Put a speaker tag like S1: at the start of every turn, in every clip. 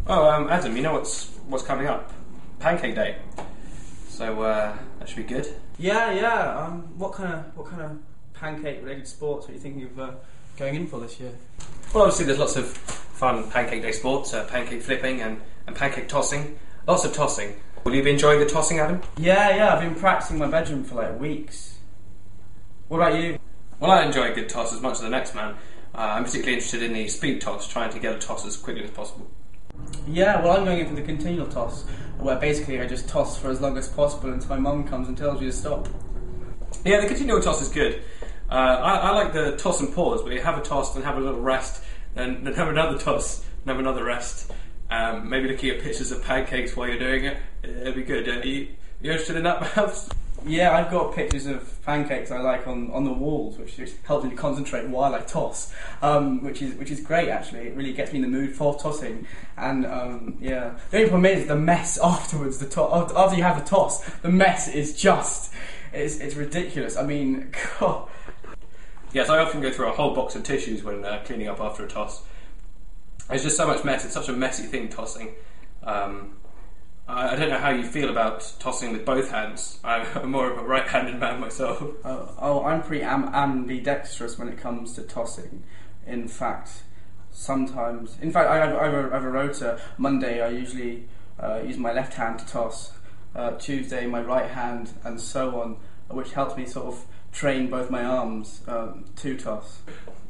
S1: Oh, Adam, you know what's coming up? Pancake Day. So that should be good.
S2: Yeah. What kind of pancake-related sports are you thinking of going in for this year?
S1: Well, obviously there's lots of fun Pancake Day sports, pancake flipping and pancake tossing. Lots of tossing. Will you be enjoying the tossing, Adam?
S2: Yeah. I've been practicing in my bedroom for like weeks. What about you?
S1: Well, I enjoy a good toss as much as the next man. I'm particularly interested in the speed toss, trying to get a toss as quickly as possible.
S2: Yeah, well, I'm going in for the continual toss, where basically I just toss for as long as possible until my mum comes and tells me to stop.
S1: Yeah, the continual toss is good. I like the toss and pause, where you have a toss, then have a little rest, then have another toss, and have another rest. Maybe looking at pictures of pancakes while you're doing it. It'd be good. Are you interested in that, perhaps?
S2: Yeah, I've got pictures of pancakes I like on the walls, which just helps me to concentrate while I toss, which is great actually. It really gets me in the mood for tossing. And yeah, the only problem is the mess afterwards. After you have the toss, the mess is just it's ridiculous. I mean, God.
S1: Yes, I often go through a whole box of tissues when cleaning up after a toss. There's just so much mess. It's such a messy thing, tossing. I don't know how you feel about tossing with both hands. I'm more of a right-handed man myself.
S2: I'm pretty ambidextrous when it comes to tossing. In fact, I have a rota. Monday I usually use my left hand to toss. Tuesday my right hand, and so on, which helps me sort of train both my arms to toss.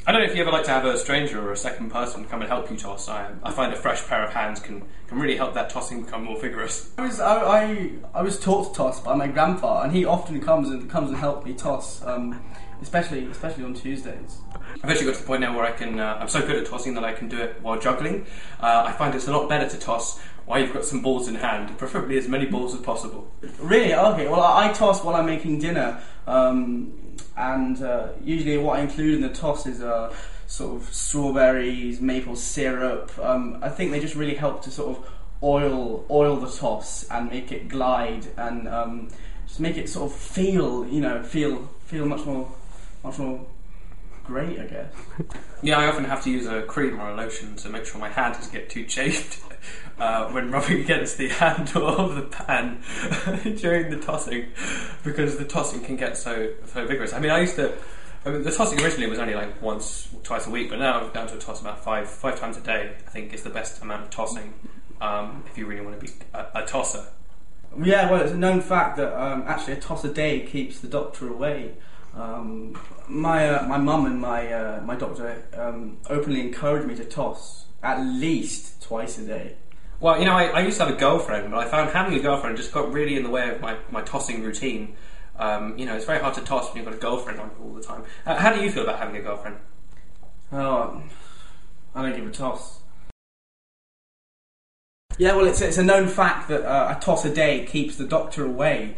S1: I don't know if you ever like to have a stranger or a second person come and help you toss. I find a fresh pair of hands can really help that tossing become more vigorous.
S2: I was taught to toss by my grandpa, and he often comes and helps me toss, especially on Tuesdays.
S1: I've actually got to the point now where I'm so good at tossing that I can do it while juggling. I find it's a lot better to toss while you've got some balls in hand, preferably as many balls as possible.
S2: Really? Okay. Well, I toss while I'm making dinner. And usually what I include in the toss is sort of strawberries, maple syrup. I think they just really help to sort of oil the toss and make it glide and just make it sort of feel much more great, I guess.
S1: Yeah, I often have to use a cream or a lotion to make sure my hand doesn't get too chafed when rubbing against the handle of the pan during the tossing, because the tossing can get so vigorous. I mean, the tossing originally was only like once or twice a week, but now I'm down to a toss about five times a day. I think is the best amount of tossing if you really want to be a tosser.
S2: Yeah, well, it's a known fact that actually a toss a day keeps the doctor away. My mum and my doctor openly encouraged me to toss at least twice a day.
S1: Well, you know, I used to have a girlfriend, but I found having a girlfriend just got really in the way of my tossing routine. It's very hard to toss when you've got a girlfriend on you all the time. How do you feel about having a girlfriend?
S2: Oh, I don't give a toss. Yeah, well, it's a known fact that a toss a day keeps the doctor away.